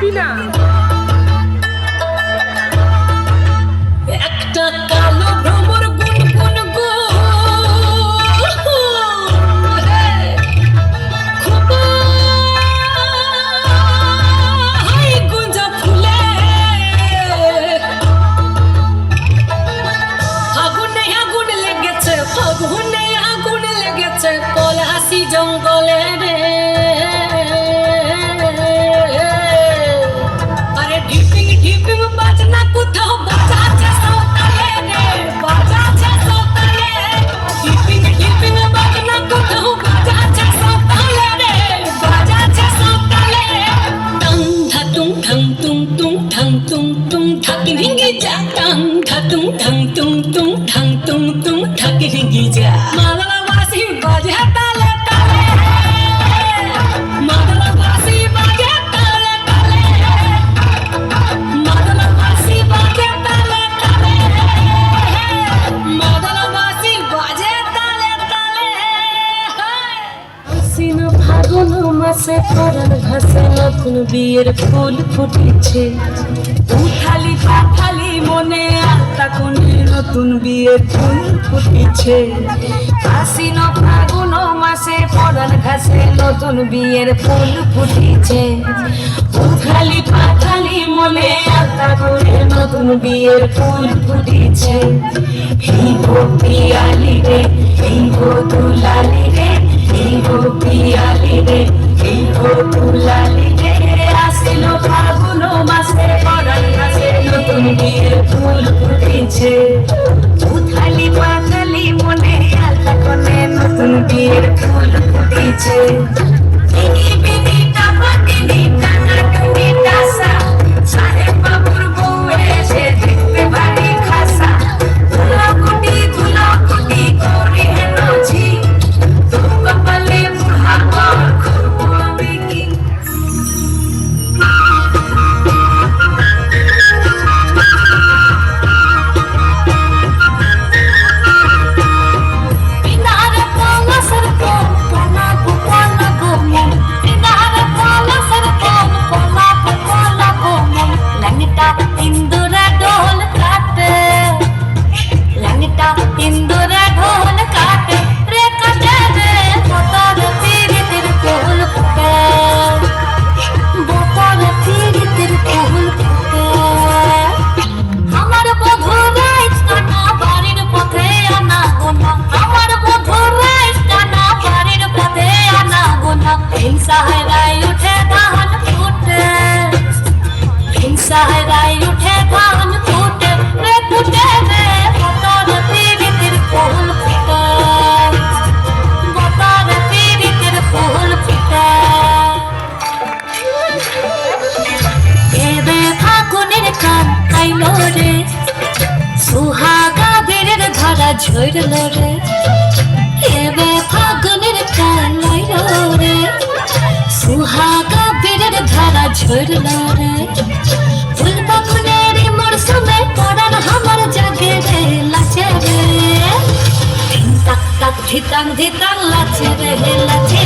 পারি না। একটা কালো ভ্রমর গুনগুন গো গুঞ্জা ফুলে ফাগুনে আগুন লেগেছে, ফাগুনে আগুন লেগেছে পলাশি জঙ্গলে রে। আরে ঢিপিং ঢিপিং বাজনা কোথাও বাজাচ্ছে সকালে রে, বাজাচ্ছে সকালে। ঢিপিং ঢিপিং বাজনা কোথাও বাজাচ্ছে সকালে রে, বাজাচ্ছে সকালে। টং ধাতুং ঠং তুং তুং ঠং তুং তুং ঠাকি রিঙ্গি যা, টং ধাতুং ঠং তুং তুং ঠং তুং তুং ঠাকি রিঙ্গি যা। মাদলা বাঁশি বাজে তালে তালে, মাদলা বাঁশি বাজে তালে তালে, মাদলা বাঁশি বাজে তালে তালে, মাদলা বাঁশি বাজে তালে তালে। আশ্বিন ফাগুন মাসে পরাণ ঘাসে নতুন বিয়ের ফুল ফুটেছে। উঠালি পাঠালি মনে আত্মা কোণে নতুন বিয়ের ফুল ফুটেছে। আশ্বিন ফাগুন মাসে পরাণ ঘাসে নতুন বিয়ের ফুল ফুটেছে। উঠালি পাঠালি মনে আত্মা কোণে নতুন বিয়ের ফুল ফুটেছে। এই গো পিয়ালি রে, এই গো দুলালি রে, এই গো পিয়ালি রে, এই গো দুলালি রে। আসিল ফাগুন মাসে পরাণ ঘাসে নতুন বিয়ের ফুল ফুটেছে। উথালি পাথালি মনে আলতা কোণে নতুন বিয়ের ফুল ফুটেছে। বিনি বিনি টাপা দিনি টানা টুনি টাসা, সাহেব বাবুর বউ এসে দেখতে ভারী খাসা। ধুলাকুটি ধুলাকুটি করি হেনছি, তোর কপালে বুড়া বর করবো আমি কি। সুহাগা বেড়ের ধরা ঝরল রে, এবে ফাগুনের কাল রে। সুহাগা বেড়ের ধরা ঝরল রে, ফুল ফাগুনের মরশুমে পরাণ আমার জাগে রে, লাচে রে। ধিতাং তাক ধিতাং ধিতাং লাচে রে, লাচে